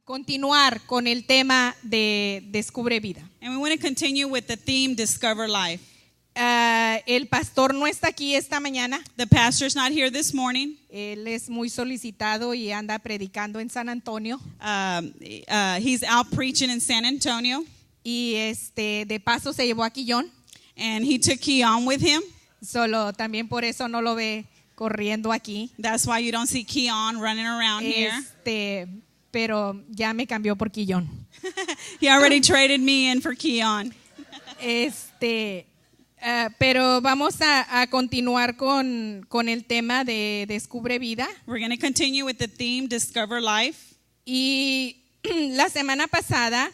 continuar con el tema de Descubre Vida. And we want to continue with the theme, Discover Life. El pastor no está aquí esta mañana. The pastor's not here this morning. Él es muy solicitado y anda predicando en San Antonio. He's out preaching in San Antonio. Y de paso se llevó a Quillón. And he took Keon with him. Solo también por eso no lo ve corriendo aquí. That's why you don't see Keon running around here. Pero ya me cambió por Quillón. He already traded me in for Keon. Pero vamos a continuar con el tema de Descubre Vida. We're going to continue with the theme, Discover Life. Y la semana pasada,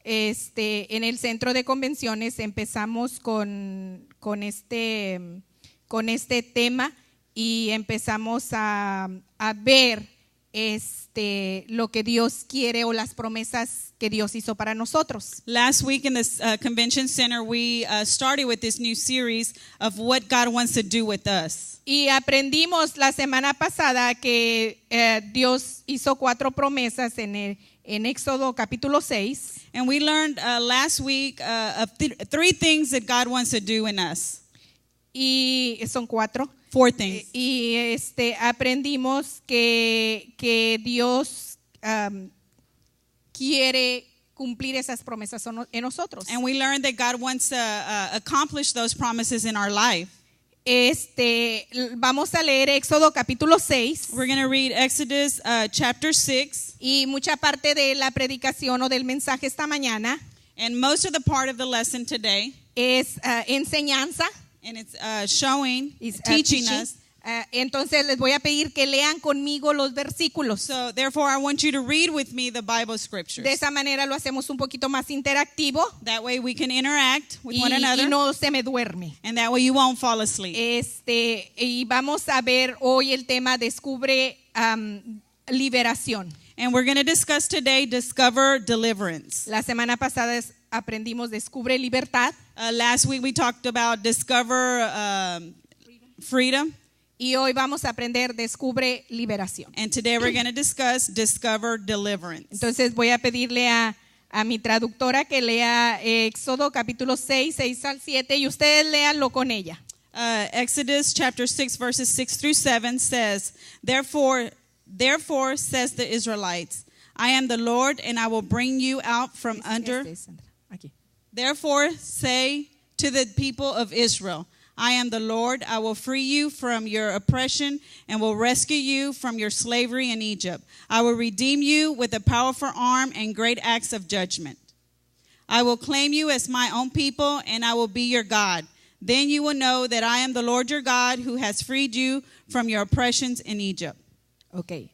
en el centro de convenciones empezamos con este tema y empezamos a ver lo que Dios quiere o las promesas que Dios hizo para nosotros. Last week in this convention center, we started with this new series of what God wants to do with us. Y aprendimos la semana pasada que Dios hizo 4 promesas en Éxodo capítulo 6. And we learned last week of 3 things that God wants to do in us. Y son 4. 4 things. Y aprendimos que Dios quiere cumplir esas promesas en nosotros. And we learned that God wants to accomplish those promises in our life. Vamos a leer Éxodo capítulo 6. We're going to read Exodus chapter 6. Y mucha parte de la predicación o del mensaje esta mañana And most of the part of the lesson today es enseñanza. and it's showing, Is, teaching us. Entonces les voy a pedir que lean conmigo los versículos. So therefore, I want you to read with me the Bible scriptures. De esa manera lo hacemos un poquito más interactivo That way we can interact with one y another, no se me duerme. and that way you won't fall asleep. Y vamos a ver hoy el tema Descubre liberación. And we're going to discuss today, Discover Deliverance. La semana pasada aprendimos Descubre libertad Last week we talked about Discover Freedom. y hoy vamos a aprender Descubre liberación. And today we're going to discuss Discover Deliverance. Entonces voy a pedirle a mi traductora que lea Éxodo capítulo 6, 6 al 7 y ustedes léanlo con ella. Exodus chapter 6 verses 6 through 7 says, Therefore says the Israelites, I am the Lord, and I will bring you out from under. Aquí. Therefore say to the people of Israel, I am the Lord, I will free you from your oppression and will rescue you from your slavery in Egypt. I will redeem you with a powerful arm and great acts of judgment. I will claim you as my own people, and I will be your God. Then you will know that I am the Lord your God who has freed you from your oppressions in Egypt. Ok.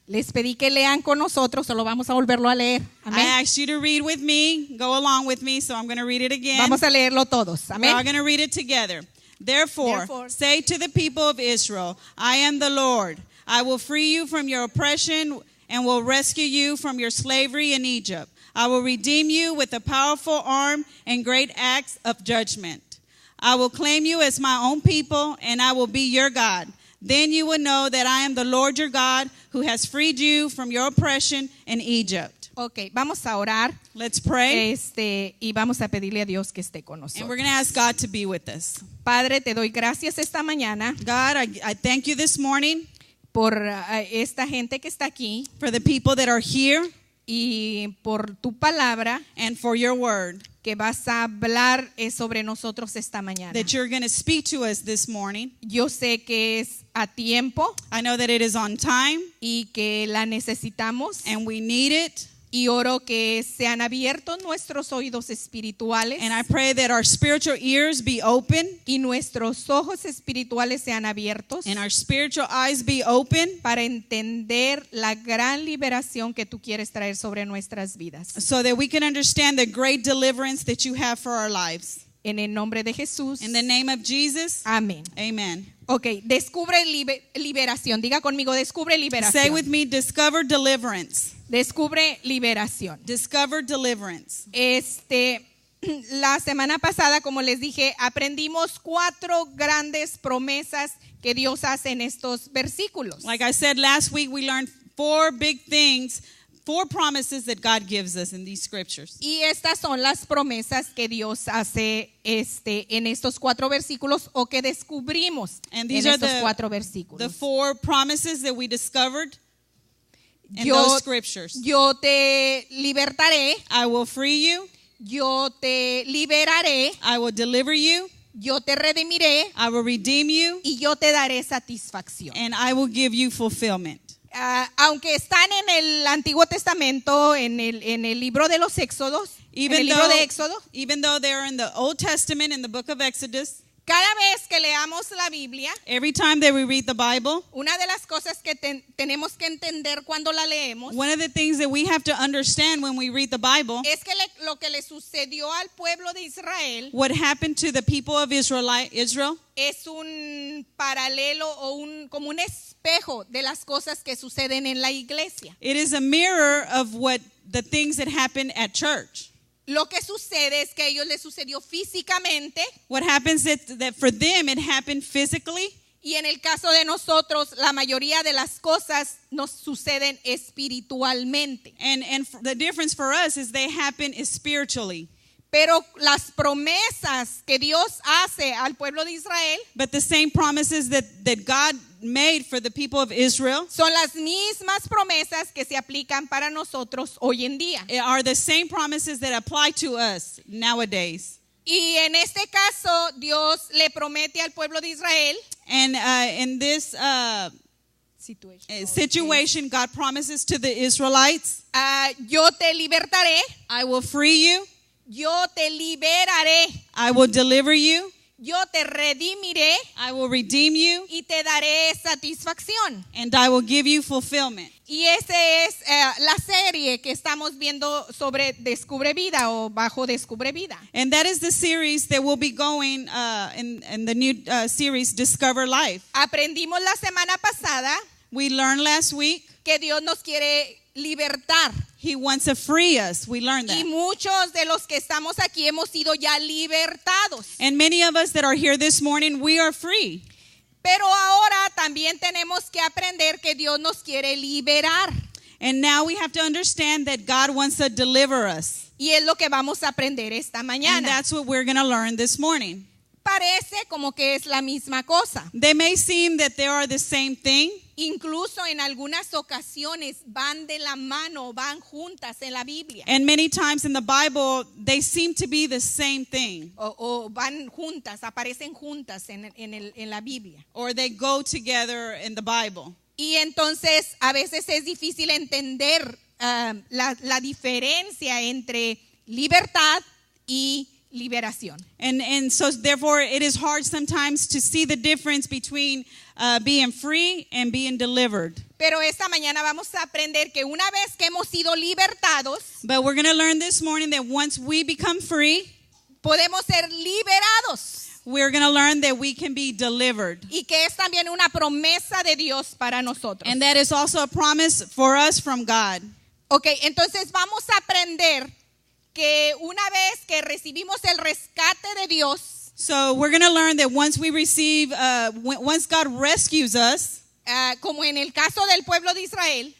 Les pedí que lean con nosotros, solo vamos a volverlo a leer. Amén. I asked you to read with me, go along with me, so I'm going to read it again. Vamos a leerlo todos. We're Amén. all going to read it together. Therefore, say to the people of Israel, I am the Lord. I will free you from your oppression and will rescue you from your slavery in Egypt. I will redeem you with a powerful arm and great acts of judgment. I will claim you as my own people, and I will be your God. Then you will know that I am the Lord your God who has freed you from your oppression in Egypt. Ok, vamos a orar. Let's pray. Y vamos a pedirle a Dios que esté con And we're nosotros. going to ask God to be with us. Padre, te doy gracias esta mañana God, I thank you this morning por esta gente que está aquí for the people that are here y por tu palabra and for your word que vas a hablar sobre nosotros esta mañana. that you're going to speak to us this morning. Yo sé que es a tiempo I know that it is on time y que la necesitamos and we need it. y oro que sean abiertos nuestros oídos espirituales And I pray that our spiritual ears be open y nuestros ojos espirituales sean abiertos and our spiritual eyes be open para entender la gran liberación que tú quieres traer sobre nuestras vidas. so that we can understand the great deliverance that you have for our lives. En el nombre de Jesús. In the name of Jesus, Amén. amen. Ok, descubre liberación. Diga conmigo, descubre liberación. Say with me, discover deliverance. Descubre liberación. Discover deliverance. La semana pasada, como les dije, aprendimos 4 grandes promesas que Dios hace en estos versículos. Like I said last week, we learned 4 big things 4 promises that God gives us in these scriptures. Y estas son las promesas que Dios hace en estos 4 versículos o que descubrimos And en these are estos 4 the versículos. 4 promises that we discovered in Yo, those scriptures. yo te libertaré, I will free you. yo te liberaré, I will deliver you. yo te redimiré I will redeem you. y yo te daré satisfacción. And I will give you fulfillment. Aunque están en el Antiguo Testamento, en el libro de los Éxodos, en el libro de Éxodo, even though they're in the Old Testament, in the book of Exodus, cada vez que leamos la Biblia, every time that we read the Bible, una de las cosas que tenemos que entender cuando la leemos one of the things that we have to understand when we read the Bible, es que lo que le sucedió al pueblo de Israel what happened to the people of Israel es un paralelo o como un espejo de las cosas que suceden en la iglesia. it is a mirror of what the things that happen at church. Lo que sucede es que a ellos les sucedió físicamente What happens that for them it happened physically, y en el caso de nosotros la mayoría de las cosas nos suceden espiritualmente. and the difference for us is they happen spiritually. Pero las promesas que Dios hace al pueblo de Israel But the same promises that God made for the people of Israel son las mismas promesas que se aplican para nosotros hoy en día. are the same promises that apply to us nowadays. Y en este caso Dios le promete al pueblo de Israel And in this situation, God promises to the Israelites, yo te libertaré, I will free you, yo te liberaré, I will deliver you, yo te redimiré I will redeem you, y te daré satisfacción. and I will give you fulfillment. Y esa es la serie que estamos viendo sobre Descubre Vida o Bajo Descubre Vida. And that is the series that will be going in the new series, Discover Life. Aprendimos la semana pasada We learned last week, que Dios nos quiere libertar. He wants to free us. We learned Y that. muchos de los que estamos aquí hemos sido ya libertados. And many of us that are here this morning, we are free. Pero ahora también tenemos que aprender que Dios nos quiere liberar. And now we have to understand that God wants to deliver us. Y es lo que vamos a aprender esta And mañana. that's what we're going to learn this morning. Parece como que es la misma cosa. They may seem that they are the same thing. Incluso en algunas ocasiones van de la mano, van juntas en la Biblia. And many times in the Bible, they seem to be the same thing. O van juntas, aparecen juntas en la Biblia. Or they go together in the Bible. Y entonces a veces es difícil entender la diferencia entre libertad y liberación. And so therefore it is hard sometimes to see the difference between being free and being delivered. Pero esta mañana vamos a aprender que una vez que hemos sido libertados, But we're going to learn this morning that once we become free, podemos ser liberados. we're going to learn that we can be delivered. Y que es también una promesa de Dios para nosotros. And that is also a promise for us from God. Ok, entonces vamos a aprender que una vez que recibimos el rescate de Dios, So we're going to learn that once we receive, once God rescues us, como en el caso del pueblo de Israel,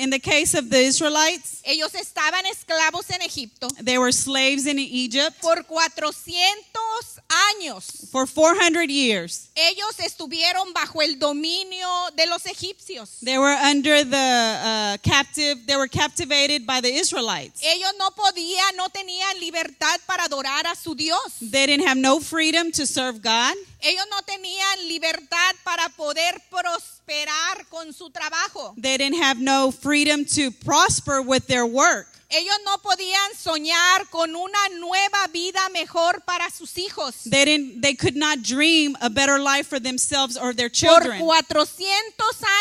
in the case of the Israelites, ellos estaban esclavos en Egipto they were slaves in Egypt por 400 años. for 400 years. Ellos estuvieron bajo el dominio de los egipcios. They were under the they were captivated by the Israelites. Ellos no tenían libertad para adorar a su Dios. They didn't have no freedom to serve God. Ellos no tenían libertad para poder prosperar con su trabajo. They didn't have no freedom to prosper with their work. Ellos no podían soñar con una nueva vida mejor para sus hijos. They could not dream a better life for themselves or their Por children. 400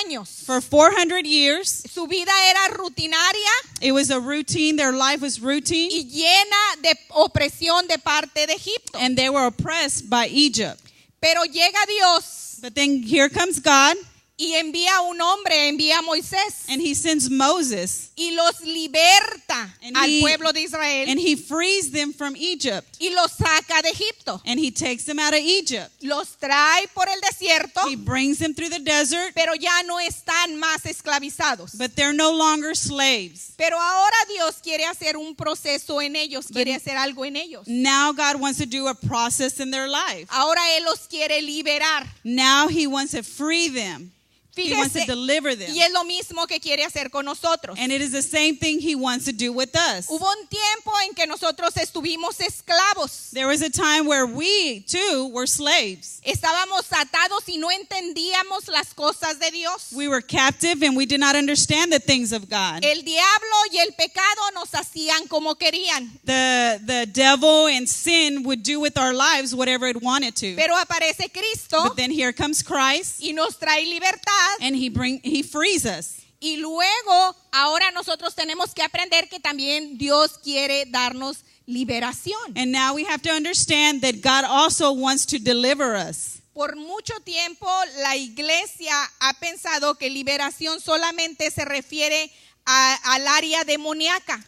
años. For 400 years, Su vida era rutinaria it was a routine. Their life was routine. y llena de opresión de parte de Egipto. And they were oppressed by Egypt. Pero llega Dios But then here comes God, y envía a un hombre, envía a Moisés and he sends Moses, y los liberta liberta al pueblo de Israel and he frees them from Egypt. y los saca de Egipto. And he takes them out of Egypt. Los trae por el desierto, He brings them through the desert, pero ya no están más esclavizados. but they're no longer slaves. Pero ahora Dios quiere hacer un proceso en ellos, quiere hacer algo en ellos. Now God wants to do a process in their life. Ahora Él los quiere liberar. Now he wants to free them. He wants to Fíjese, deliver them. y es lo mismo que quiere hacer con nosotros. And it is the same thing he wants to do with us. Hubo un tiempo en que nosotros estuvimos esclavos. There was a time where we too were slaves. Estábamos atados y no entendíamos las cosas de Dios. We were captive and we did not understand the things of God. El diablo y el pecado nos hacían como querían. The devil and sin would do with our lives whatever it wanted to. Pero aparece Cristo But then here comes Christ y nos trae libertad. and he frees us. Y luego, ahora nosotros tenemos que aprender que también Dios quiere darnos liberación. And now we have to understand that God also wants to deliver us. Por mucho tiempo la iglesia ha pensado que liberación solamente se refiere al área demoníaca.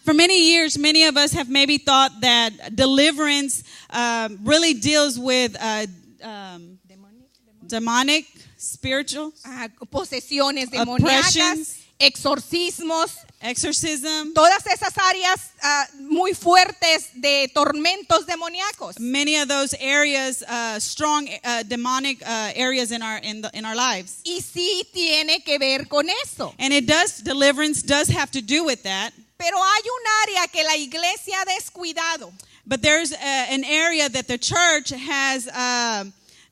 For many years, many of us have maybe thought that deliverance really deals with demonic, spiritual, Posesiones demoníacas, oppressions, exorcismos, exorcism. todas esas áreas muy fuertes de tormentos demoníacos. Many of those areas, strong demonic areas in our lives. Y sí tiene que ver con eso. And deliverance does have to do with that. Pero hay un área que la iglesia ha descuidado. But there's an area that the church has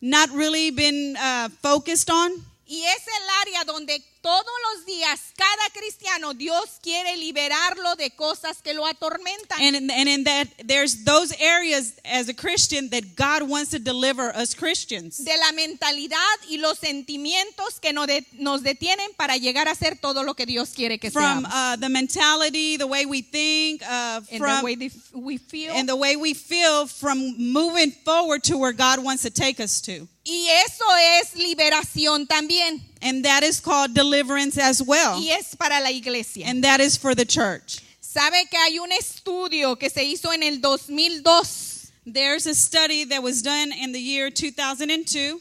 not really been focused on. Y es el área donde todos los días, cada cristiano, Dios quiere liberarlo de cosas que lo atormentan. And in that, there's those areas as a Christian that God wants to deliver us Christians. De la mentalidad y los sentimientos que nos detienen para llegar a ser todo lo que Dios quiere que From seamos. the mentality, the way we think, And the way we feel. and the way we feel from moving forward to where God wants to take us to. Y eso es liberación también. And that is called deliverance as well. Y es para la iglesia. And that is for the church. ¿Sabe que hay un estudio que se hizo en el 2002? There's a study that was done in the year 2002.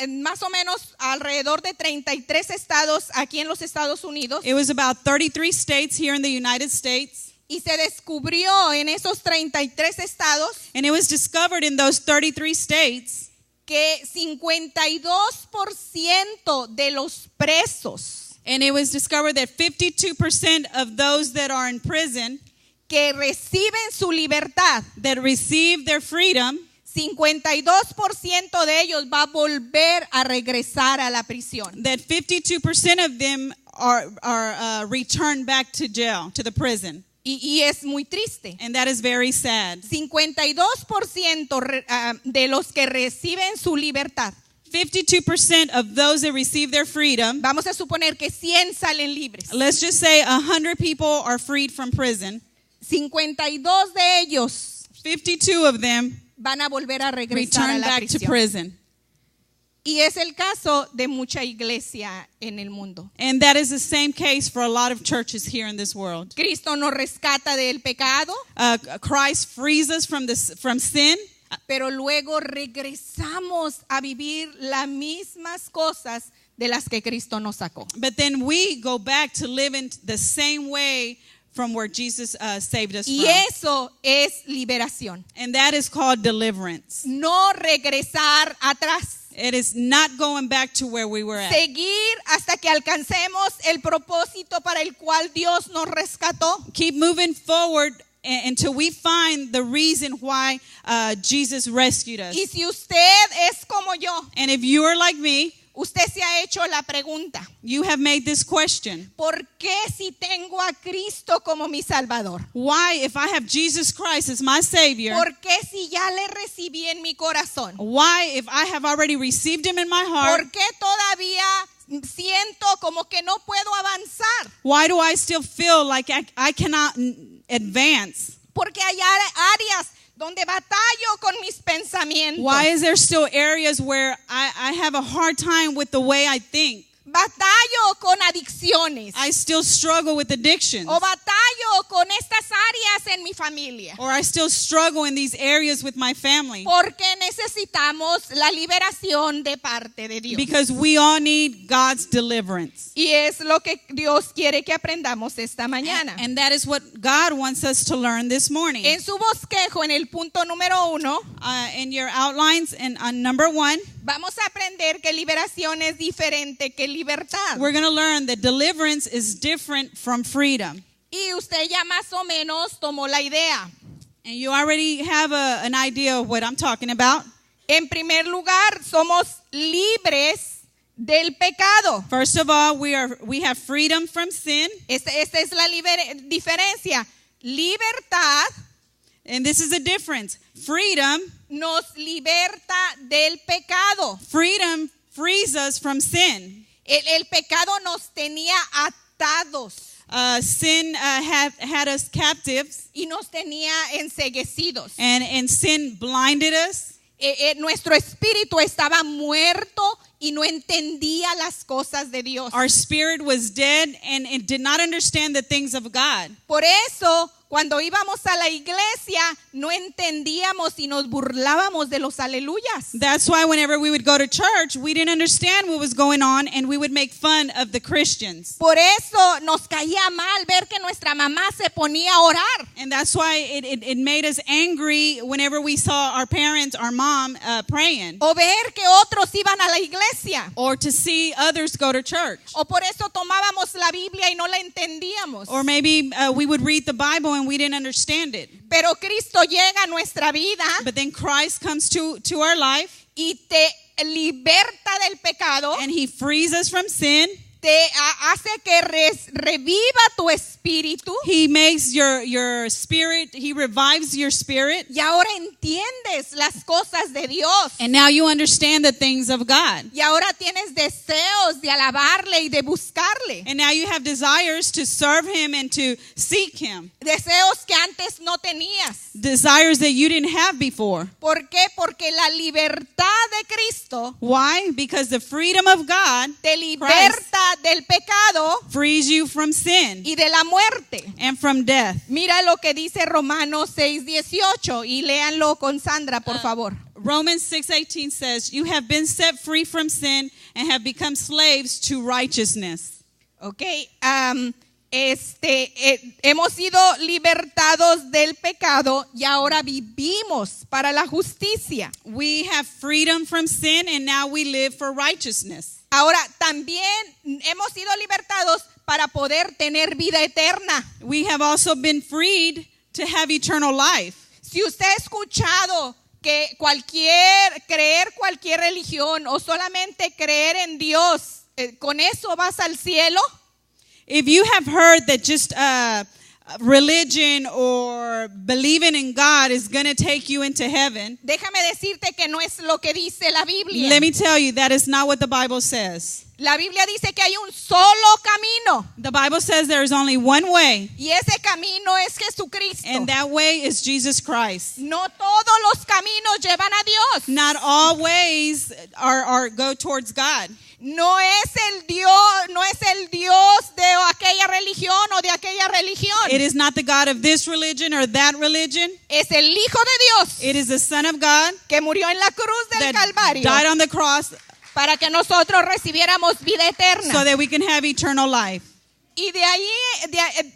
Más o menos alrededor de 33 estados aquí en los Estados Unidos. It was about 33 states here in the United States. Y se descubrió en esos 33 estados And it was discovered in those 33 states que 52% de los presos and it was discovered that 52% of those that are in prison que reciben su libertad, that receive their freedom, 52% de ellos va a volver a regresar a la prisión. that 52% of them are returned back to jail, to the prison. Y es muy triste. And that is very sad. 52% de los que reciben su libertad, 52% of those that receive their freedom, vamos a suponer que 100 salen libres. let's just say 100 people are freed from prison. 52 de ellos 52 of them van a volver a regresar a return la back to prisión. prison. Y es el caso de mucha iglesia en el mundo. And that is the same case for a lot of churches here in this world. Cristo nos rescata del pecado, Christ frees us from sin, pero luego regresamos a vivir las mismas cosas de las que Cristo nos sacó. but then we go back to live in the same way from where Jesus saved us Y from. eso es liberación. And that is called deliverance. No regresar atrás. It is not going back to where we were at. Seguir hasta que alcancemos el propósito para el cual Dios nos rescató. Keep moving forward until we find the reason why Jesus rescued us. Y si usted es como yo, And if you are like me, usted se ha hecho la pregunta: you have made this question. ¿por qué si tengo a Cristo como mi Salvador? Why, if I have Jesus Christ as my Savior, ¿Por qué si ya le recibí en mi corazón? why, if I have already received Him in my heart, ¿Por qué todavía siento como que no puedo avanzar? why do I still feel like I cannot advance? Porque hay áreas donde batallo con mis pensamientos. Why is there still areas where I have a hard time with the way I think? Batallo con adicciones. I still struggle with addictions. O batallo con estas áreas en mi familia. Or I still struggle in these areas with my family. Porque necesitamos la liberación de parte de Dios. Because we all need God's deliverance. Y es lo que Dios quiere que aprendamos esta mañana. And that is what God wants us to learn this morning. En su bosquejo, en el punto número 1, In your outlines, and on number 1, vamos a aprender que liberación es diferente que libertad. we're going to learn that deliverance is different from freedom. Y usted ya más o menos tomó la idea. And you already have an idea of what I'm talking about. En primer lugar, somos libres del pecado. First of all, we have freedom from sin. Esta es la diferencia. Libertad And this is the difference. Freedom nos liberta del pecado. frees us from sin. El pecado nos tenía atados Sin had us captives, y nos tenía enceguecidos. and sin blinded us. Nuestro espíritu estaba muerto y no entendía las cosas de Dios. Our spirit was dead and it did not understand the things of God. Por eso, cuando íbamos a la iglesia, no entendíamos y nos burlábamos de los aleluyas. That's why whenever we would go to church, we didn't understand what was going on and we would make fun of the Christians. Por eso nos caía mal ver que nuestra mamá se ponía a orar. And that's why it made us angry whenever we saw our parents, our mom, praying. O ver que otros iban a la iglesia. Or to see others go to church. O por eso tomábamos la Biblia y no la entendíamos. Or maybe we would read the Bible and we didn't understand it. Pero Cristo llega a nuestra vida But then Christ comes to our life y te liberta del pecado, and he frees us from sin. te hace que reviva tu espíritu He makes your spirit, he revives your spirit. y ahora entiendes las cosas de Dios. And now you understand the things of God. Y ahora tienes deseos de alabarle y de buscarle. And now you have desires to serve him and to seek him. Deseos que antes no tenías. Desires that you didn't have before. ¿Por qué? Porque la libertad de Cristo Why? Because the freedom of God te liberta del pecado frees you from sin y de la muerte. and from death. Mira lo que dice Romanos 6:18 y léanlo con Sandra, por favor. Romans 6:18 says, "You have been set free from sin and have become slaves to righteousness." Okay, hemos sido libertados del pecado y ahora vivimos para la justicia. We have freedom from sin and now we live for righteousness. Ahora también hemos sido libertados para poder tener vida eterna. We have also been freed to have eternal life. Si usted ha escuchado que creer cualquier religión o solamente creer en Dios, ¿con eso vas al cielo? If you have heard that just religion or believing in God is going to take you into heaven, Déjame decirte que no es lo que dice la Biblia. let me tell you, that is not what the Bible says. La Biblia dice que hay un solo camino The Bible says there is only one way, y ese camino es Jesucristo. and that way is Jesus Christ. No todos los caminos llevan a Dios. Not all ways are go towards God. No es el Dios de aquella religión o de aquella religión. It is not the God of this religion or that religion. Es el Hijo de Dios It is the Son of God que murió en la cruz del that Calvario died on the cross para que nosotros recibiéramos vida eterna. so that we can have eternal life. Y de ahí,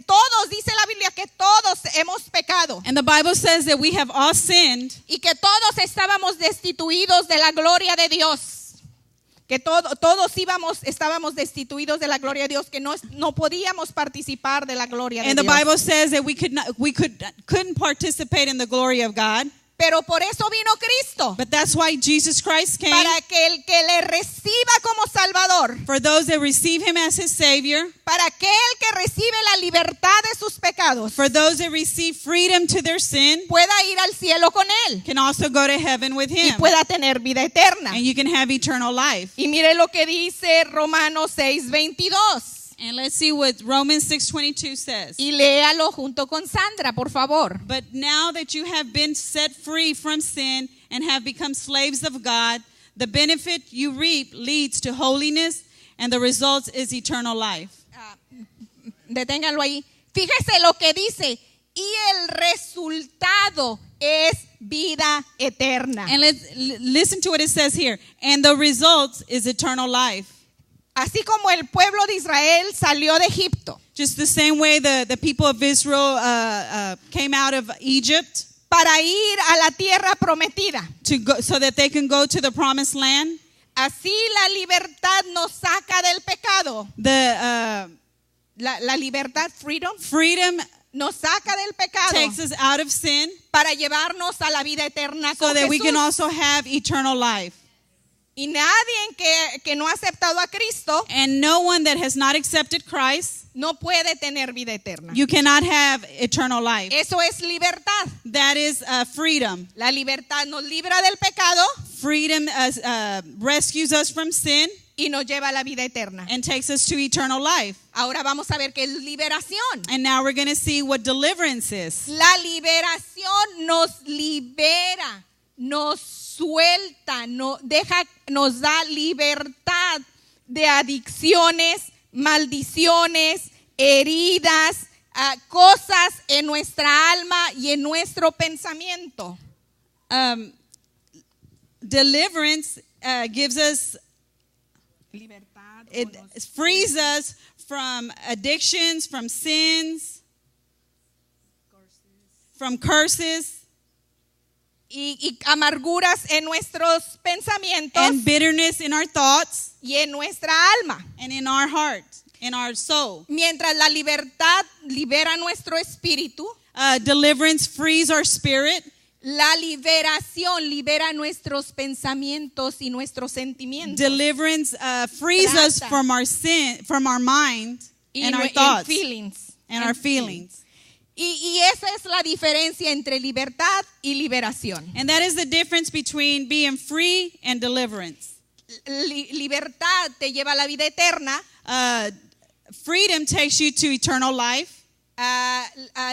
todos, dice la Biblia, que todos hemos pecado And the Bible says that we have all sinned y que todos estábamos destituidos de la gloria de Dios. Que todos estábamos destituidos de la gloria de Dios, que no podíamos participar de la gloria de And the Dios. Bible says that we couldn't participate in the glory of God. Pero por eso vino Cristo, But that's why Jesus Christ came, para que el que le reciba como Salvador, for those that receive him as his Savior, para aquel que recibe la libertad de sus pecados, for those that receive freedom to their sin, pueda ir al cielo con él can also go to heaven with y him. pueda tener vida eterna. And you can have eternal life. Y mire lo que dice Romanos 6:22. And let's see what Romans 6:22 says. Y léalo junto con Sandra, por favor. But now that you have been set free from sin and have become slaves of God, the benefit you reap leads to holiness, and the result is eternal life. Deténganlo ahí. Fíjese lo que dice, y el resultado es vida eterna. And listen to what it says here. And the result is eternal life. Así como el pueblo de Israel salió de Egipto Just the same way the people of Israel came out of Egypt para ir a la tierra prometida. to go, so that they can go to the promised land. Así la libertad nos saca del pecado. La libertad, Freedom nos saca del pecado takes us out of sin para llevarnos a la vida eterna so con that we can Jesús. also have eternal life. Y nadie que no ha aceptado a Cristo And no one that has not accepted Christ, no puede tener vida eterna. you cannot have eternal life. Eso es libertad. That is freedom. La libertad nos libra del pecado Freedom rescues us from sin y nos lleva a la vida eterna. and takes us to eternal life. Ahora vamos a ver qué es liberación. And now we're going to see what deliverance is. La liberación nos libera, nos suelta, nos da libertad de adicciones, maldiciones, heridas, cosas en nuestra alma y en nuestro pensamiento. Deliverance gives us, Libertad. it frees us from addictions, from sins, from curses, Y amarguras en nuestros pensamientos and bitterness in our thoughts y en nuestra alma. and in our heart, in our soul. Mientras la libertad libera nuestro espíritu, Deliverance frees our spirit. la liberación libera nuestros pensamientos y nuestros sentimientos. Deliverance frees us Trata. from our sin, from our mind Y and our and thoughts feelings. and our feelings. Y esa es la diferencia entre libertad y liberación. And that is the difference between being free and deliverance. Libertad te lleva a la vida eterna. Freedom takes you to eternal life.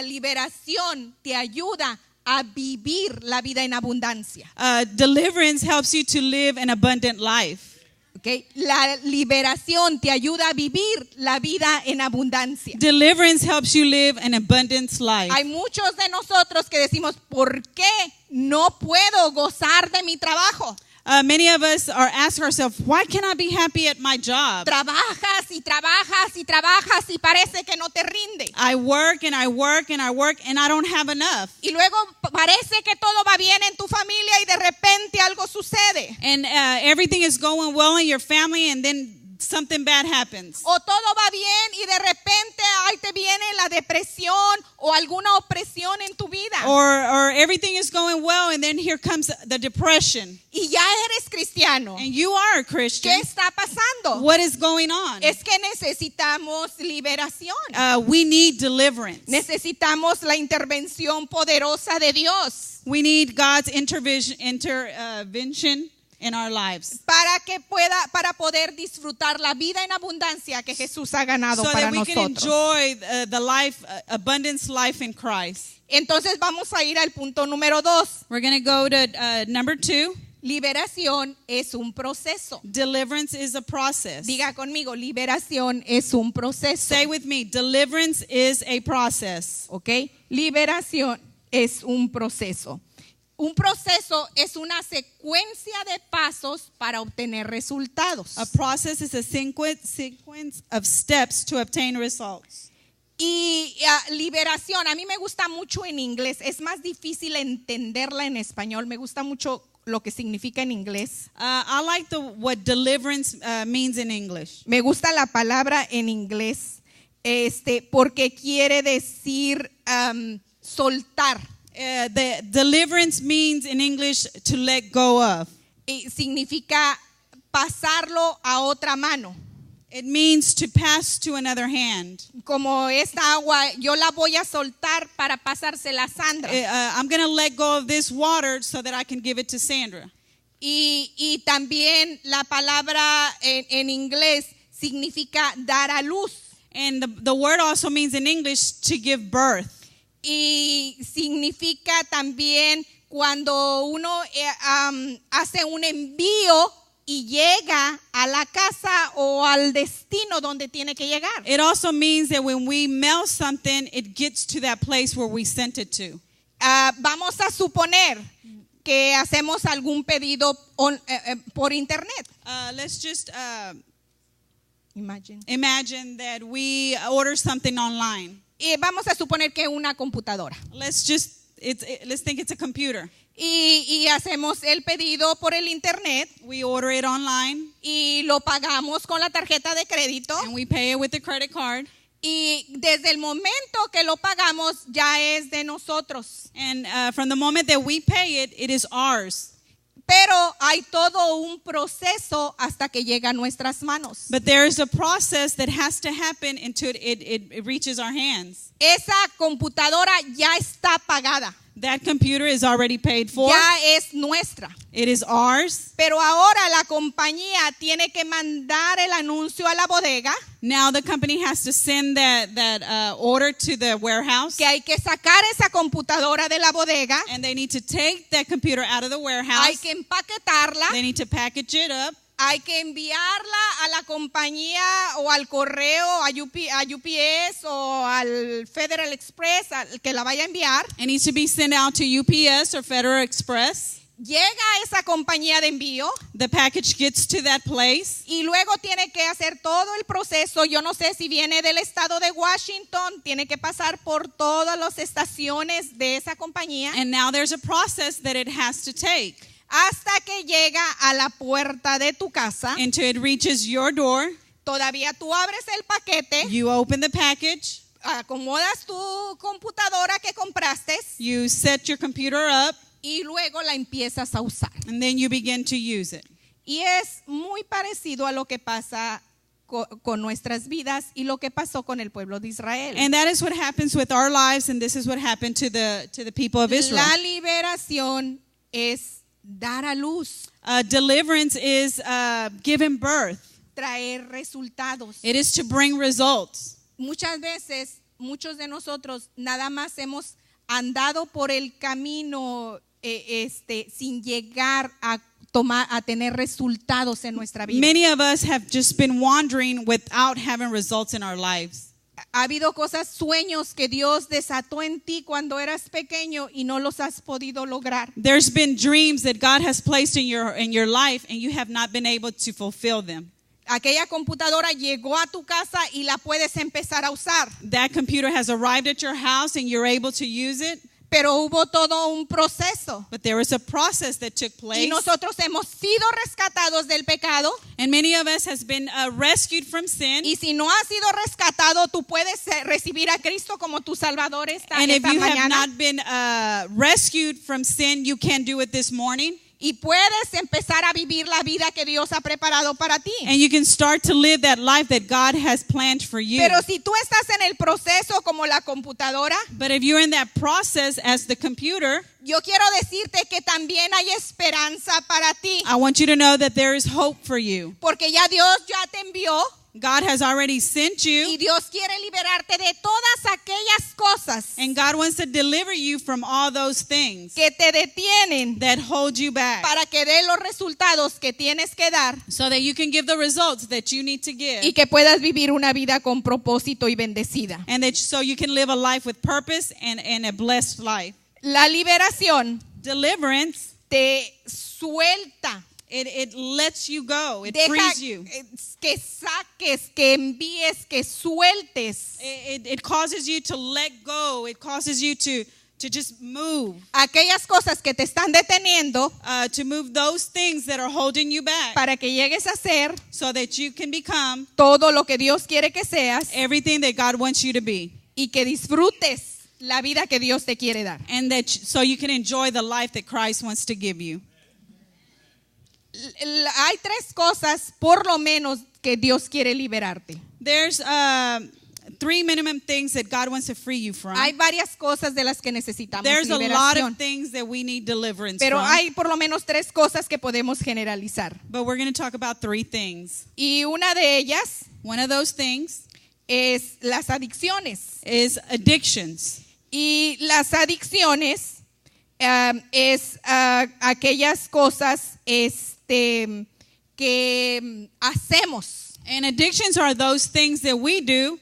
Liberación te ayuda a vivir la vida en abundancia. Deliverance helps you to live an abundant life. Okay. La liberación te ayuda a vivir la vida en abundancia. Deliverance helps you live an abundant life. Hay muchos de nosotros que decimos, ¿por qué no puedo gozar de mi trabajo? Many of us are asking ourselves, why can't I be happy at my job? Trabajas y trabajas y trabajas y parece que no te rinde. I work and I work and I work and I don't have enough. Y luego parece que todo va bien en tu familia y de repente algo sucede. And everything is going well in your family and then something bad happens. O todo va bien y de repente ahí te viene la depresión o alguna opresión en tu vida. Or everything is going well and then here comes the depression. Y ya eres cristiano. And you are a ¿Qué Christian. está pasando? What is going on? Es que necesitamos liberación. We need deliverance. Necesitamos la intervención poderosa de Dios We need God's intervention in our lives. para poder disfrutar la vida en abundancia que Jesús ha ganado So para that we can nosotros. enjoy the life, abundance life in Christ. Entonces vamos a ir al punto número 2. We're going to go to number 2. Liberación es un proceso. Deliverance is a process. Diga conmigo, liberación es un proceso. Say with me, deliverance is a process. ¿Ok? Liberación es un proceso. Un proceso es una secuencia de pasos para obtener resultados. A process is a sequence of steps to obtain results. Y liberación, a mí me gusta mucho en inglés. Es más difícil entenderla en español. Me gusta mucho lo que significa en inglés. I like what deliverance means in English. Me gusta la palabra en inglés porque quiere decir soltar. The deliverance means in English to let go of. Y significa pasarlo a otra mano. It means to pass to another hand. Como esta agua, yo la voy a soltar para pasársela a Sandra. I'm going to let go of this water so that I can give it to Sandra. Y también la palabra en inglés significa dar a luz. And the word also means in English to give birth. Y significa también cuando uno hace un envío y llega a la casa o al destino donde tiene que llegar. It also means that when we mail something, it gets to that place where we sent it to. Vamos a suponer que hacemos algún pedido por internet. Let's just Imagine. imagine that we order something online. Y vamos a suponer que una computadora. Let's think it's a computer. Y hacemos el pedido por el internet We order it online y lo pagamos con la tarjeta de crédito. and we pay it with the credit card. Y desde el momento que lo pagamos ya es de nosotros. And from the moment that we pay it, it is ours. Pero hay todo un proceso hasta que llega a nuestras manos. But there is a process that has to happen until it reaches our hands. Esa computadora ya está pagada. That computer is already paid for. Ya es nuestra. It is ours. Pero ahora la compañía tiene que mandar el anuncio a la bodega Now the company has to send that order to the warehouse. que hay que sacar esa computadora de la bodega, And they need to take that computer out of the hay warehouse. que empaquetarla, They need to package it up. hay que enviarla a la compañía o al correo, a UPS o al Federal Express, al que la vaya a enviar. It needs to be sent out to UPS or Federal Express. Llega a esa compañía de envío The package gets to that place. y luego tiene que hacer todo el proceso. Yo no sé si viene del estado de Washington, tiene que pasar por todas las estaciones de esa compañía And now there's a process that it has to take hasta que llega a la puerta de tu casa. until it reaches your door. Todavía tú abres el paquete, You open the package. acomodas tu computadora que compraste You set your computer up. y luego la empiezas a usar. And then you begin to use it. Y es muy parecido a lo que pasa con nuestras vidas y lo que pasó con el pueblo de Israel. And that is what happens with our lives, and this is what happened to the people of Israel. La liberación es dar a luz, Deliverance is giving birth. traer resultados. It is to bring results. Muchas veces, muchos de nosotros nada más hemos andado por el camino sin llegar a tener resultados en nuestra vida. Many of us have just been wandering without having results in our lives. Ha habido cosas, sueños que Dios desató en ti cuando eras pequeño y no los has podido lograr. There's been dreams that God has placed in your life, and you have not been able to fulfill them. Aquella computadora llegó a tu casa y la puedes empezar a usar, That computer has arrived at your house, and you're able to use it. pero hubo todo un proceso. But there was a process that took place. Y nosotros hemos sido rescatados del pecado. And many of us has been rescued from sin. Y si no has sido rescatado, tú puedes recibir a Cristo como tu Salvador esta And if you have mañana. not been rescued from sin, you can do it this morning. Y puedes empezar a vivir la vida que Dios ha preparado para ti. And you can start to live that life that God has planned for you. Pero si tú estás en el proceso como la computadora, But if you're in that process as the computer, yo quiero decirte que también hay esperanza para ti. I want you to know that there is hope for you. Porque ya Dios ya te envió God has already sent y you, Dios quiere liberarte de todas aquellas cosas and God wants to deliver you from all those things que te detienen that hold you back, para que dé los resultados que tienes que dar so that you can give the results that you need to give, y que puedas vivir una vida con propósito y bendecida. and that so you can live a life with purpose and a blessed life. La liberación Deliverance, te suelta, it lets you go, it deja frees you. que saques, que envíes, que sueltes It causes you to let go. It causes you to just move, aquellas cosas que te están deteniendo to move those things that are holding you back, para que llegues a ser so that you can become todo lo que Dios quiere que seas everything that God wants you to be, y que disfrutes la vida que Dios te quiere dar. and that so you can enjoy the life that Christ wants to give you. Hay tres cosas, por lo menos, que Dios quiere liberarte. There's 3 minimum things that God wants to free you from. Hay varias cosas de las que necesitamos There's a lot liberación, of things that we need deliverance pero from. hay por lo menos tres cosas que podemos generalizar. But we're going to talk about 3 things. Y una de ellas One of those things es las adicciones. is addictions. Y las adicciones es aquellas cosas que hacemos, And addictions are those things that we do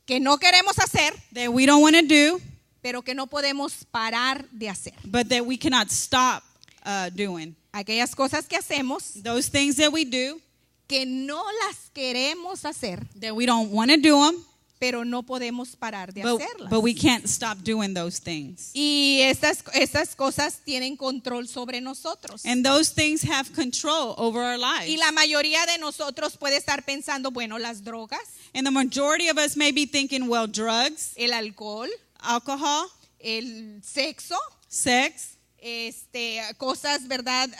que no queremos hacer, that we don't want to do, pero que no podemos parar de hacer. but that we cannot stop doing. Aquellas cosas que hacemos Those things that we do que no las queremos hacer, that we don't want to do them, pero no podemos parar de hacerlas. but we can't stop doing those things. Y estas cosas tienen control sobre nosotros. And those things have control over our lives. Y la mayoría de nosotros puede estar pensando, bueno, las drogas, And the majority of us may be thinking, well, drugs, el alcohol, alcohol, el sexo, sex, cosas, ¿verdad?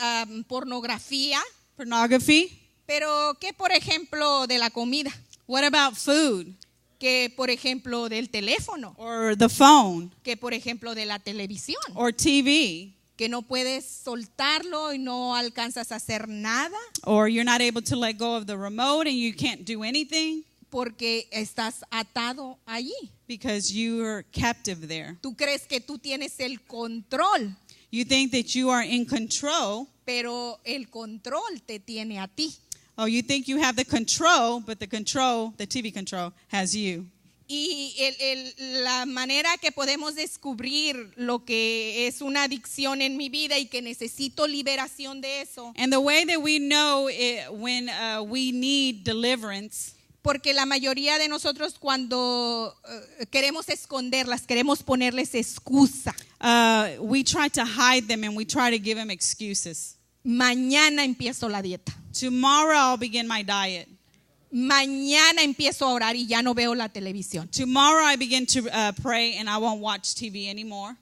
Pornografía. pornography. Pero, ¿qué por ejemplo de la comida? What about food ¿Qué por ejemplo del teléfono? or the phone ¿Qué por ejemplo de la televisión? or TV? Que no puedes soltarlo y no alcanzas a hacer nada Or you're not able to let go of the remote and you can't do anything porque estás atado allí. because you're captive there. Tú crees que tú tienes el control, You think that you are in control. pero el control te tiene a ti. Oh, you think you have the control, but the TV control, has you. Y la manera que podemos descubrir lo que es una adicción en mi vida y que necesito liberación de eso, And the way that we know when we need deliverance, porque la mayoría de nosotros cuando queremos esconderlas, queremos ponerles excusa. we try to hide them and we try to give them excuses. Mañana empiezo la dieta. Tomorrow I'll begin my diet. Mañana empiezo a orar y ya no veo la televisión. Tomorrow I begin to pray and I won't watch TV anymore.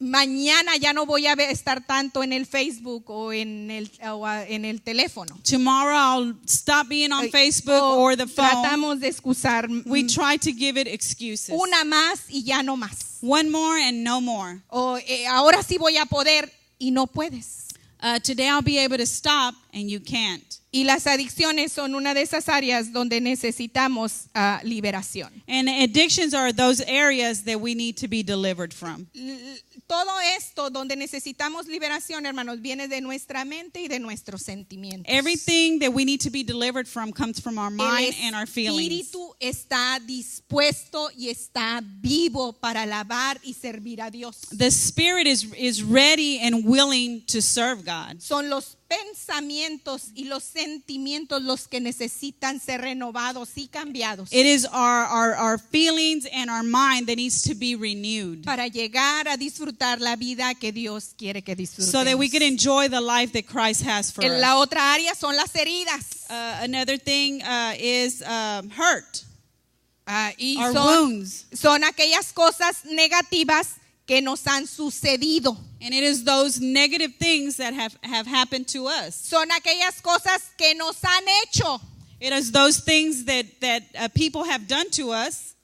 Mañana ya no voy a estar tanto en el Facebook o en el teléfono. Tomorrow I'll stop being on Facebook or the phone. Tratamos de excusar We try to give it excuses. una más y ya no más. One more and no more. O ahora sí voy a poder y no puedes. Today I'll be able to stop and you can't. Y las adicciones son una de esas áreas donde necesitamos liberación. And addictions are those areas that we need to be delivered from. Todo esto donde necesitamos liberación, hermanos, viene de nuestra mente y de nuestros sentimientos. Everything that we need to be delivered from comes from our mind and our El feelings. espíritu está dispuesto y está vivo para alabar y servir a Dios. The spirit is ready and willing to serve God. Son los pensamientos y los sentimientos los que necesitan ser renovados y cambiados It is our feelings and our mind that needs to be renewed para llegar a disfrutar la vida que Dios quiere que disfrutemos. so that we can enjoy the life that Christ has for En la us. otra área son las heridas. Another thing is hurt, Y our son wounds. aquellas cosas negativas que nos han sucedido. And it is those negative things that have happened to us. Son aquellas cosas que nos han hecho. It is those things that people have done to us.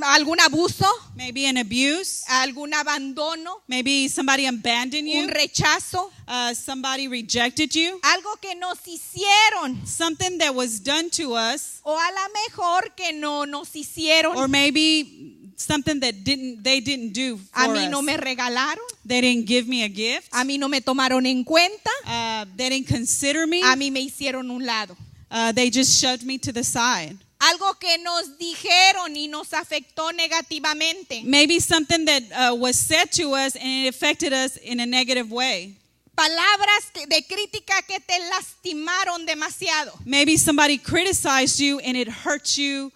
Algún abuso, Maybe an abuse. algún abandono, Maybe somebody abandoned you. un rechazo, Somebody rejected you. algo que nos hicieron Something that was done to us. o a lo mejor que no nos hicieron. Or maybe something that they didn't do for A mí no us. me regalaron, They didn't give me a gift. a mí no me tomaron en cuenta, They didn't consider me. a mí me hicieron un lado. They just shoved me to the side. Algo que nos dijeron y nos afectó negativamente. Maybe something that was said to us and it affected us in a negative way. Palabras de crítica que te lastimaron demasiado. Maybe somebody criticized you and it hurt you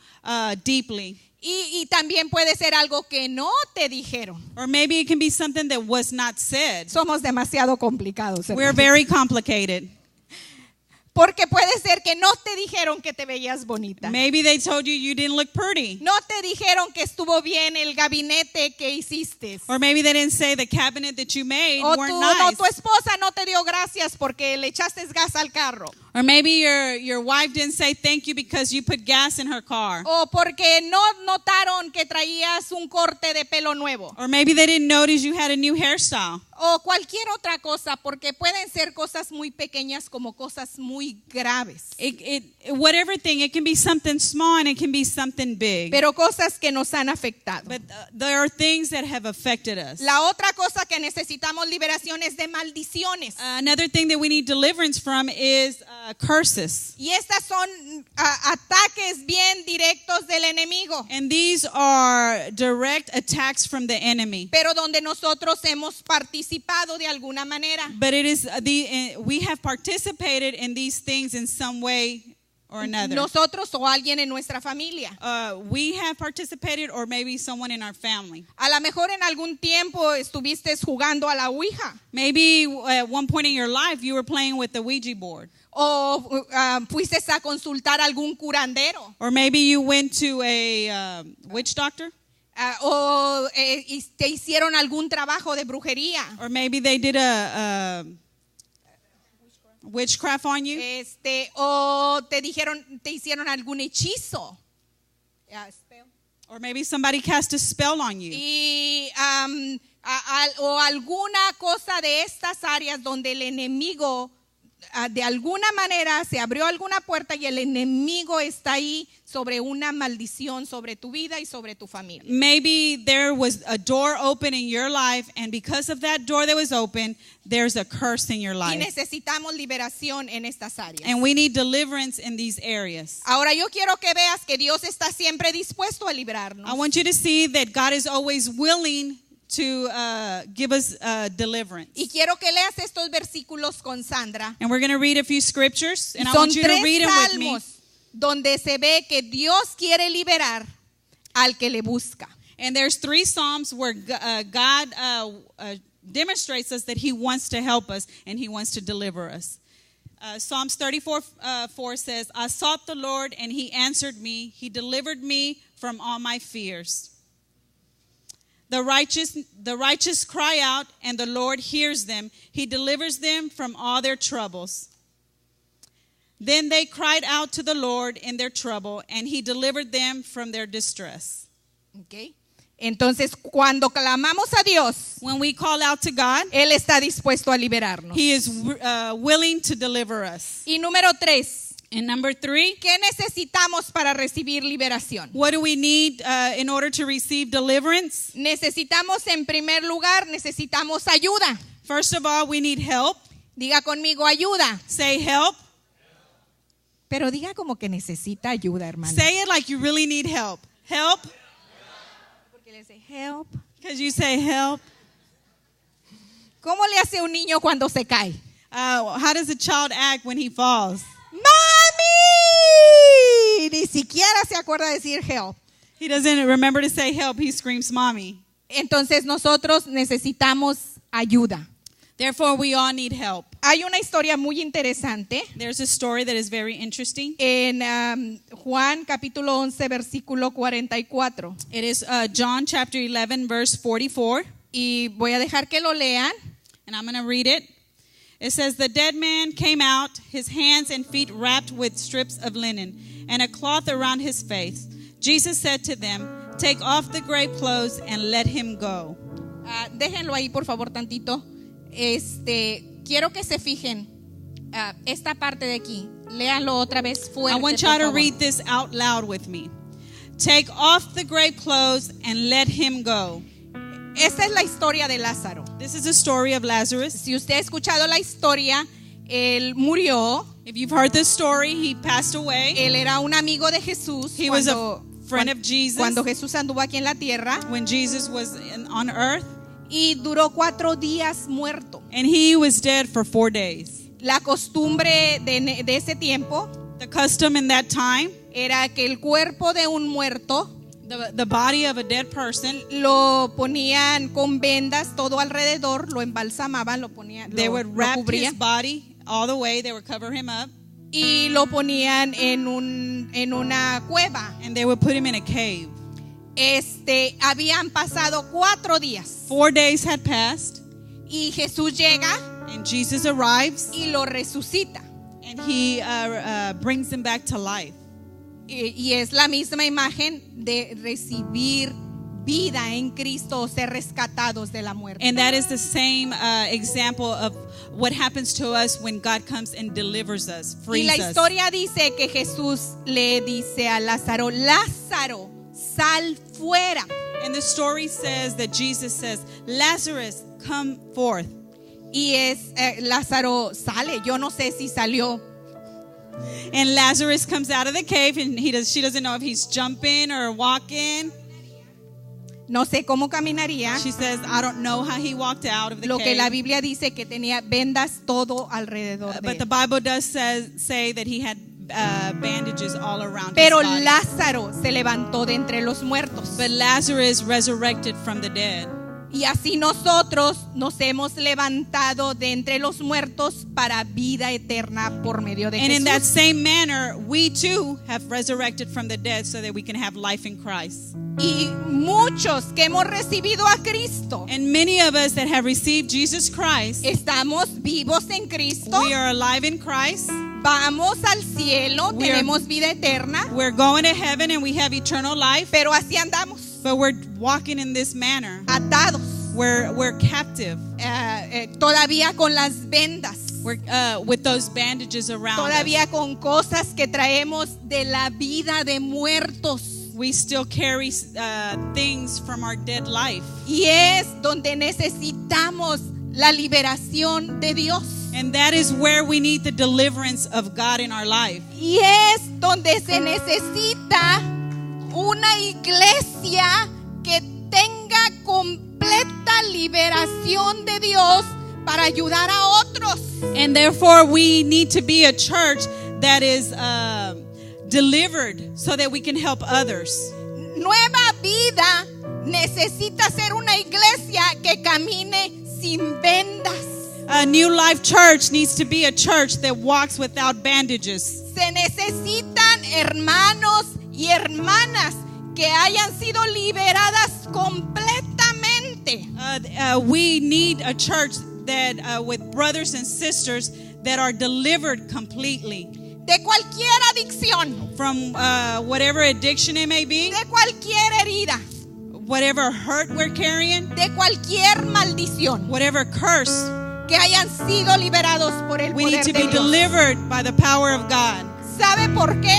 deeply. Y también puede ser algo que no te dijeron. Or maybe it can be something that was not said. Somos demasiado complicados. We're very complicated. Porque puede ser que no te dijeron que te veías bonita. Maybe they told you didn't look pretty. No te dijeron que estuvo bien el gabinete que hiciste. Or maybe they didn't say the cabinet that you made O weren't nice. tu esposa no te dio gracias porque le echaste gas al carro. Or maybe your wife didn't say thank you because you put gas in her car. O porque no notaron que traías un corte de pelo nuevo. Or maybe they didn't notice you had a new hairstyle. O cualquier otra cosa, porque pueden ser cosas muy pequeñas como cosas muy graves. Whatever thing, it can be something small and it can be something big. Pero cosas que nos han afectado. But there are things that have affected us. La otra cosa que necesitamos liberación es de maldiciones. Another thing that we need deliverance from is curses. Y estas son ataques bien directos del enemigo. And these are direct attacks from the enemy. Pero donde nosotros hemos participado de alguna manera. But it is we have participated in these things in some way or another. Nosotros o alguien en nuestra familia. We have participated, or maybe someone in our family. A lo mejor en algún tiempo estuviste jugando a la Ouija. Maybe at one point in your life you were playing with the Ouija board. O fuiste a consultar a algún curandero. Or maybe you went to a witch doctor. Y te hicieron algún trabajo de brujería. Or maybe they did a witchcraft on you. O te hicieron algún hechizo. Or maybe somebody cast a spell on you. Y o alguna cosa de estas áreas donde el enemigo de alguna manera se abrió alguna puerta y el enemigo está ahí sobre una maldición sobre tu vida y sobre tu familia. Maybe there was a door open in your life, and because of that door that was open, there's a curse in your Y life. necesitamos liberación en estas áreas. And we need deliverance in these areas. Ahora yo quiero que veas que Dios está siempre dispuesto a librarnos. I want you to see that God is always willing to give us deliverance. Y quiero que leas estos versículos con Sandra. And we're going to read a few scriptures, and I Son want you to 3 read them with me. salmos donde se ve que Dios quiere liberar al que le busca. And there's 3 Psalms where God demonstrates us that He wants to help us and He wants to deliver us. Psalms 34:4 says, I sought the Lord and He answered me. He delivered me from all my fears. The righteous cry out, and the Lord hears them. He delivers them from all their troubles. Then they cried out to the Lord in their trouble, and He delivered them from their distress. Okay. Entonces, cuando clamamos a Dios, When we call out to God, Él está dispuesto a liberarnos. He is willing to deliver us. Y número 3, And number 3, ¿qué necesitamos para recibir liberación? what do we need in order to receive deliverance? Necesitamos, en primer lugar, necesitamos ayuda. First of all, we need help. Diga conmigo ayuda. Say help. Pero diga como que necesita ayuda, hermano. Say it like you really need help. Help. Porque le dice help. Because you say help. ¿Cómo le hace un niño cuando se cae? How does a child act when he falls? ¡Mami! Ni siquiera se acuerda de decir help. He doesn't remember to say help. He screams, Mommy. Entonces nosotros necesitamos ayuda. Therefore, we all need help. Hay una historia muy interesante There's a story that is very interesting. en Juan capítulo 11 versículo 44. It is John chapter 11, verse 44. Y voy a dejar que lo lean. And I'm going to read it. It says, the dead man came out, his hands and feet wrapped with strips of linen, and a cloth around his face. Jesus said to them, take off the grave clothes and let him go. Déjenlo ahí por favor tantito. Quiero que se fijen esta parte de aquí. Léanlo otra vez fuerte. I want por y'all to favor. read this out loud with me. Take off the grave clothes and let him go. Esta es la historia de Lázaro. This is a story of Lazarus. Si usted ha escuchado la historia, él murió. If you've heard this story, he passed away. Él era un amigo de Jesús He was a friend of Jesus cuando Jesús anduvo aquí en la tierra. when Jesus was on earth, Y duró 4 días muerto. and he was dead for 4 days. La costumbre de ese tiempo The custom in that time, era que el cuerpo de un muerto the body of a dead person, lo ponían con vendas todo alrededor, lo embalsamaban, lo ponían, they lo would wrap cubrían his body all the way. They would cover him up, y lo ponían en una cueva. and they would put him in a cave. Habían pasado 4 días 4 days had passed, y Jesús llega and Jesus arrives, y lo resucita. and he brings him back to life. Y es la misma imagen de recibir vida en Cristo o ser rescatados de la muerte. And that is the same example of what happens to us when God comes and delivers us, Y frees la us. historia dice que Jesús le dice a Lázaro, Lázaro, sal fuera. And the story says that Jesus says, Lazarus, come forth. Y Lázaro sale, yo no sé si salió And Lazarus comes out of the cave, and she doesn't know if he's jumping or walking. No sé cómo caminaría. She says, I don't know how he walked out of the Lo que la cave. Biblia dice que tenía vendas todo alrededor de But the él. Bible does say that he had bandages all around Pero his body. Lázaro se levantó de entre los muertos. But Lazarus resurrected from the dead. Y así nosotros nos hemos levantado de entre los muertos para vida eterna por medio de And in that Jesús. same manner, we too have resurrected from the dead so that we can have life in Christ. Y muchos que hemos recibido a Cristo, And many of us that have received Jesus Christ, estamos vivos en Cristo, we are alive in Christ. vamos al cielo, We are- tenemos vida eterna, We're going to heaven and we have eternal life. pero así andamos, But we're walking in this manner. atados, We're captive. todavía con las vendas, We're with those bandages around us. todavía con cosas que traemos de la vida de muertos. We still carry things from our dead life. Y es donde necesitamos la liberación de Dios. And that is where we need the deliverance of God in our life. Y es donde se necesita una iglesia que tenga completa liberación de Dios para ayudar a otros. And therefore we need to be a church that is delivered so that we can help others. Nueva Vida necesita ser una iglesia que camine sin vendas. A New Life Church needs to be a church that walks without bandages. Se necesitan hermanos y hermanas que hayan sido liberadas completamente. We need a church that with brothers and sisters that are delivered completely De cualquier adicción, from whatever addiction it may be, de cualquier herida, whatever hurt we're carrying, de cualquier maldición, whatever curse. que hayan sido liberados por el We need poder to de be Dios. delivered by the power of God. ¿Sabe por qué?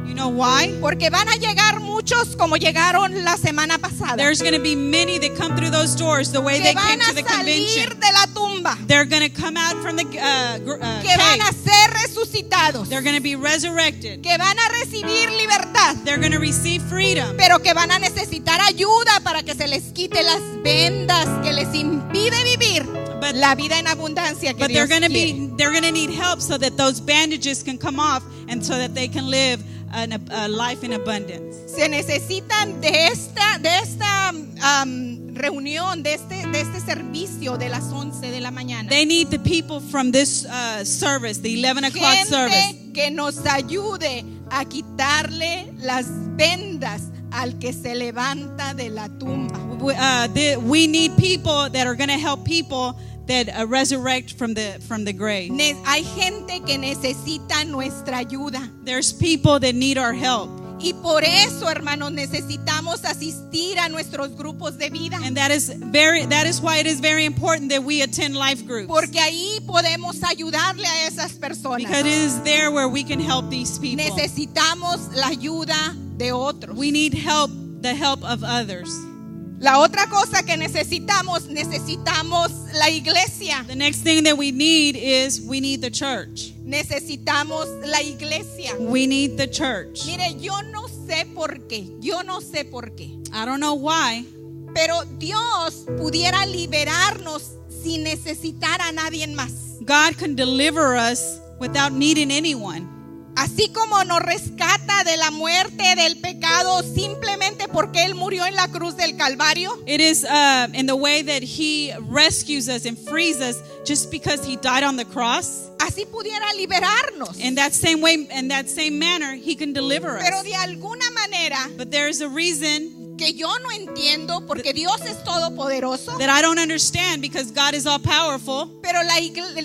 You know why? Porque van a llegar muchos como llegaron la semana pasada, There's going to be many that come through those doors the way que they van came a to the convention. salir de la tumba, They're going to come out from the que van a cave. ser resucitados, They're going to be resurrected. que van a recibir libertad, They're going to receive freedom. pero que van a necesitar ayuda para que se les quite las vendas que les impide vivir But- la vida en abundancia que But they're Dios going to quiere. they're going to need help so that those bandages can come off and so that they can live a life in abundance. Se necesitan de esta reunión, de este servicio de las 11 de la mañana. They need the people from this service, the 11 o'clock service. Gente que nos ayude a quitarle las vendas al que se levanta de la tumba. We need people that are going to help people that resurrect from the grave. Hay gente que necesita nuestra ayuda. There's people that need our help. Y por eso, hermanos, necesitamos asistir a nuestros grupos de vida. And that is why it is very important that we attend life groups. Porque ahí podemos ayudarle a esas personas. Because it is there where we can help these people. Necesitamos la ayuda de otros. We need help, the help of others. La otra cosa que necesitamos la iglesia. The next thing that we need is we need the church. Necesitamos la iglesia. We need the church. Mire, yo no sé por qué. I don't know why, Pero Dios pudiera liberarnos sin necesitar a nadie más. God can deliver us without needing anyone. Así como nos rescata de la muerte, del pecado, simplemente porque Él murió en la cruz del Calvario. It is in the way that He rescues us and frees us just because He died on the cross. Así pudiera liberarnos. In that same way, in that same manner, He can deliver Pero us. de alguna manera But there is a reason que yo no entiendo, porque Dios es todopoderoso. that I don't understand because God is all powerful. Pero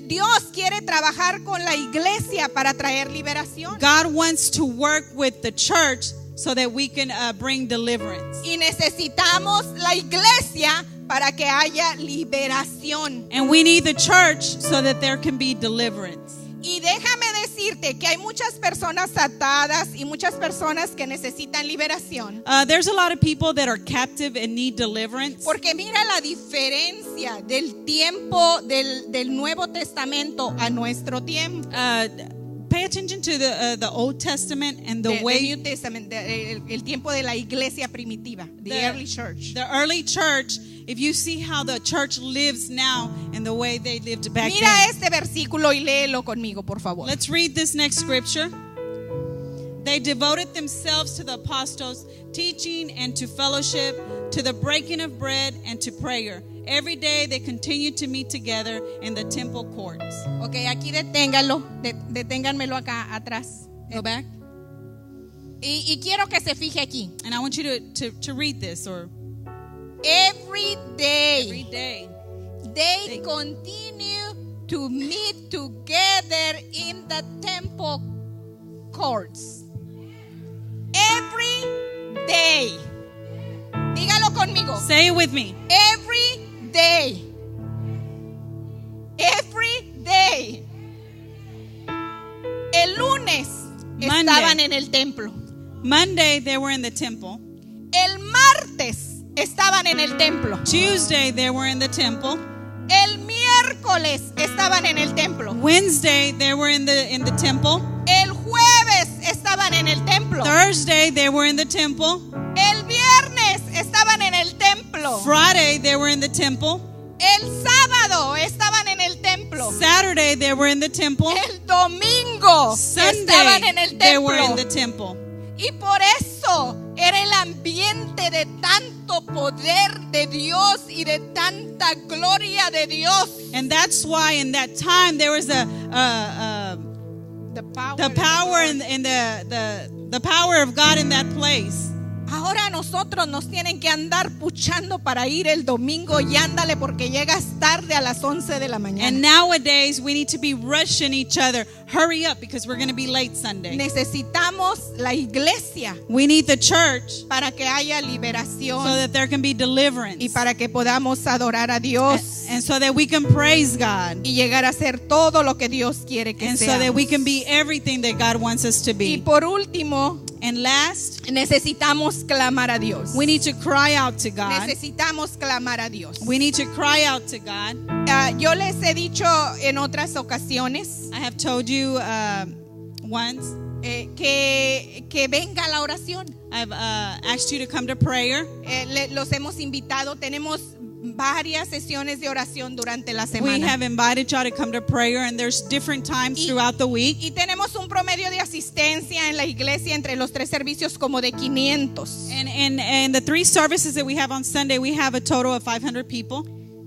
Dios quiere trabajar con la iglesia para traer liberación. God wants to work with the church so that we can bring deliverance. Y necesitamos la iglesia para que haya liberación. And we need the church so that there can be deliverance. Y déjame decirte que hay muchas personas atadas y muchas personas que necesitan liberación. There's a lot of people that are captive and need deliverance. Porque mira la diferencia del tiempo del Nuevo Testamento a nuestro tiempo. pay attention to the Old Testament and the The way New Testament, el tiempo de la iglesia primitiva, the early church. The early church, if you see how the church lives now and the way they lived back Mira then. este versículo y léelo conmigo, por favor. Let's read this next scripture. They devoted themselves to the apostles' teaching and to fellowship, to the breaking of bread and to prayer. Every day they continued to meet together in the temple courts. Ok, aquí deténganmelo acá atrás. Go back. Y quiero que se fije aquí. And I want you to read this. Or Every every day day they continue to meet together in the temple courts. Every day. Dígalo conmigo. Say it with me. Every day. Every day. El lunes Monday. estaban en el templo. Monday they were in the temple. El martes estaban en el templo. Tuesday they were in the temple. El miércoles estaban en el templo. Wednesday they were in the temple. El jueves estaban en el templo. Thursday they were in the temple. El viernes estaban en el templo. Friday they were in the temple. El sábado estaban en el templo. Saturday they were in the temple. El domingo estaban en el Sunday they were in templo. the temple. Y por eso era el ambiente de tanto poder de Dios y de tanta gloria de Dios. And that's why in that time there was the power and the power of God in that place. Ahora nosotros nos tienen que andar puchando para ir el domingo y ándale porque llegas tarde a las 11 de la mañana. And nowadays we need to be rushing each other. Hurry up because we're going to be late Sunday. Necesitamos la iglesia We need the church para que haya liberación so that there can be deliverance. y para que podamos adorar a Dios And so that we can praise God. y llegar a ser todo lo que Dios quiere que And so seamos. that we can be everything that God wants us to Y be. por último, And last, necesitamos clamar a Dios. we need to cry out to God. Necesitamos clamar a Dios. We need to cry out to God. Yo les he dicho en otras ocasiones I have told you once, que venga la oración. I've asked you to come to prayer. Los hemos invitado. Tenemos varias sesiones de oración durante la We semana. have invited y'all to come to prayer, and there's different times throughout the week. Y tenemos un promedio de asistencia en la iglesia entre los 3 servicios como de 500. And the 3 services that we have on Sunday, we have a total of 500 people.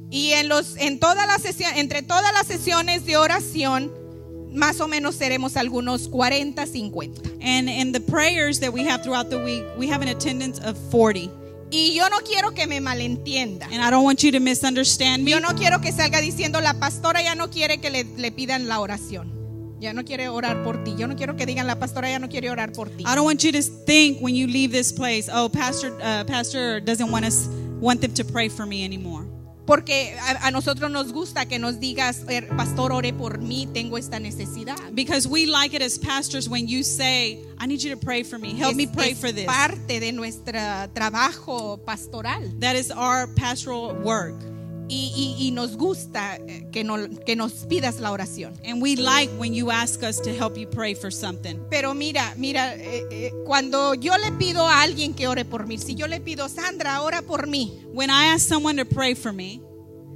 Y entre todas las sesiones de oración, más o menos seremos algunos 40, 50. And in the prayers that we have throughout the week, we have an attendance of 40. Y yo no quiero que me malentienda. And I don't want you to misunderstand me. Yo no quiero que salga diciendo la pastora ya no quiere que le pidan la oración. Ya no quiere orar por ti. Yo no quiero que digan la pastora ya no quiere orar por ti. I don't want you to think when you leave this place, oh, pastor doesn't want them to pray for me anymore. Porque a nosotros nos gusta que nos digas, pastor, ore por mí, tengo esta necesidad. Because we like it as pastors when you say, I need you to pray for me. Help me pray for this. Es parte de nuestro trabajo pastoral. That is our pastoral work. Y nos gusta que nos pidas la oración. And we like when you ask us to help you pray for something. Pero mira, cuando yo le pido a alguien que ore por mí, si yo le pido, Sandra, ora por mí. When I ask someone to pray for me,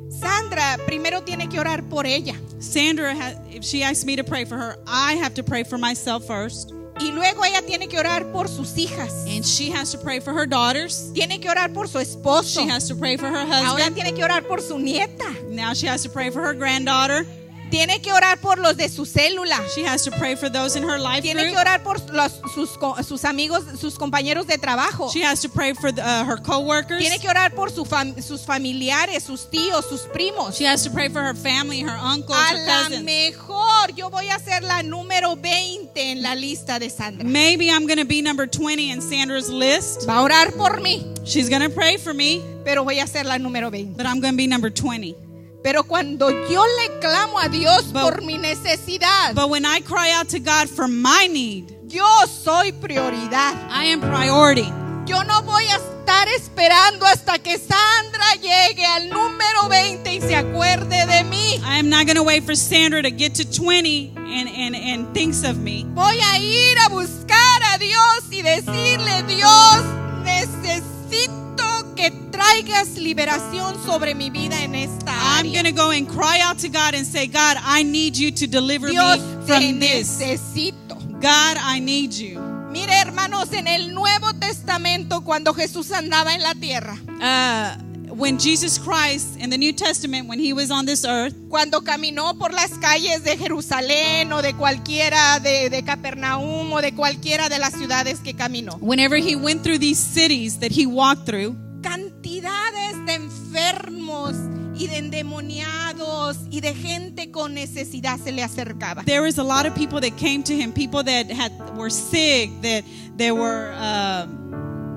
Sandra primero tiene que orar por ella. Sandra, if she asks me to pray for her, I have to pray for myself first. Y luego ella tiene que orar por sus hijas. And she has to pray for her daughters. Tiene que orar por su esposo. She has to pray for her Ahora husband. tiene que orar por su nieta. Now she has to pray for her granddaughter. Tiene que orar por los de su célula. She has to pray for those in her life Tiene que group. orar por sus amigos, sus compañeros de trabajo. She has to pray for her co-workers. Tiene que orar por sus familiares, sus tíos, sus primos. She has to pray for her family, her uncles, A her la cousins. mejor yo voy a ser la número 20 en la lista de Sandra. Maybe I'm going to be number 20 in Sandra's list. Va a orar por mí, She's going to pray for me, pero voy a ser la número 20. but I'm going to be number 20. Pero cuando yo le clamo a Dios But- por mi necesidad, But when I cry out to God for my need, yo soy prioridad. I am priority. Yo no voy a estar esperando hasta que Sandra llegue al número 20 y se acuerde de mí. I am not going to wait for Sandra to get to 20 and thinks of me. Voy a ir a buscar a Dios y decirle, Dios, necesito que traigas liberación sobre mi vida en esta I'm área. going to go and cry out to God and say, God, I need you to deliver Dios, me te from this. necesito. God, I need you. Mire, hermanos, en el Nuevo Testamento, cuando Jesús andaba en la tierra, When Jesus Christ, in the New Testament, when he was on this earth, cuando caminó por las calles de Jerusalén o de cualquiera de Capernaum o de cualquiera de las ciudades que caminó, whenever he went through these cities that he walked through, cantidades de enfermos y de endemoniados y de gente con necesidad se le acercaba. there was a lot of people that came to him, people that were sick, that they were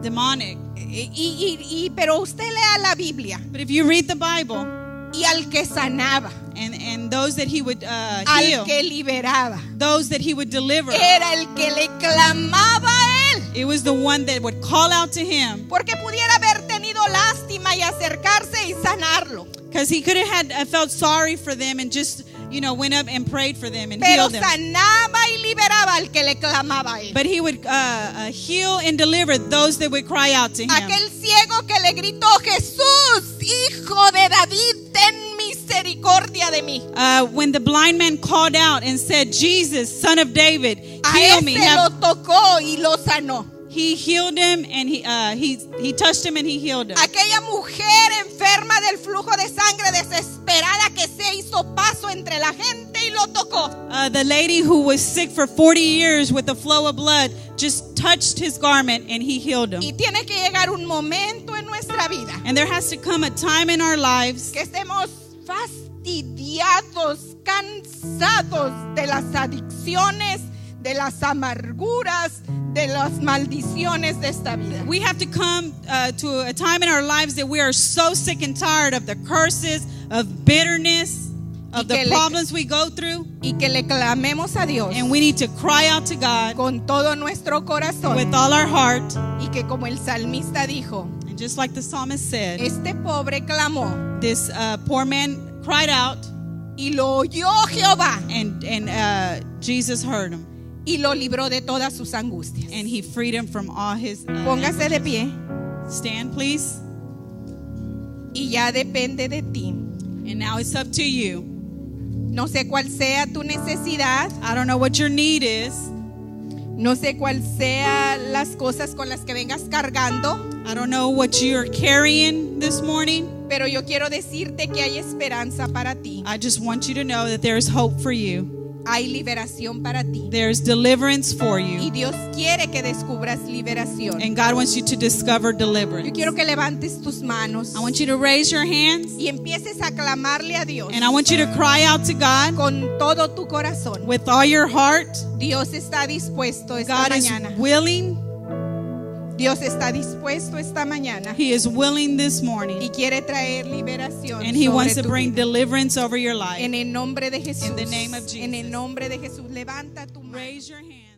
demonic. Pero usted lea la Biblia But if you read the Bible, y al que sanaba, and those that he would al heal, que liberaba, those that he would deliver, era el que le clamaba a él, it was the one that would call out to him, porque pudiera haber tenido lástima y acercarse y sanarlo. because he could have had felt sorry for them and just, went up and prayed for them and Pero healed them. sanaba y liberaba al que le clamaba a él. But he would heal and deliver those that would cry out to him. Aquel ciego que le gritó, Jesús, hijo de David, ten misericordia de mí. When the blind man called out and said, Jesus, son of David, A heal me. ese lo tocó y lo sanó. He healed him and he touched him and he healed him. Aquella mujer enferma del flujo de sangre, desesperada, que se hizo paso entre la gente y lo tocó. The lady who was sick for 40 years with a flow of blood just touched his garment and he healed him. Y tiene que llegar un momento en nuestra vida And there has to come a time in our lives que estemos fastidiados, cansados de las adicciones, de las amarguras, de las maldiciones de esta vida. we have to come to a time in our lives that we are so sick and tired of the curses, of bitterness, of Y que the le- problems we go through. Y que le clamemos a Dios And we need to cry out to God con todo nuestro corazón. with all our heart. Y que como el salmista dijo, And just like the psalmist said, este pobre clamó this poor man cried out y lo oyó Jehová and Jesus heard him. y lo libró de todas sus angustias. And he freed him from all his Póngase de pie stand, please. y ya depende de ti. And now it's up to you. No sé cuál sea tu necesidad, I don't know what your need is. no sé cuál sea las cosas con las que vengas cargando, I don't know what you're carrying this morning. pero yo quiero decirte que hay esperanza para ti. I just want you to know that there is hope for you. Hay liberación para ti. There's deliverance for Y you. Dios quiere que descubras liberación. And God wants you to discover Yo deliverance. quiero que levantes tus manos I want you to raise your hands y empieces a clamarle a Dios and I want you to cry out to God con todo tu corazón. with all your heart. Dios está dispuesto esta God is mañana. willing. Dios está dispuesto esta mañana He is willing this y morning. quiere traer liberación And He sobre wants to tu bring vida. deliverance over your life. En el nombre de Jesús. In the name of En el Jesus. nombre de Jesús. Levanta tu mano. Raise your hand.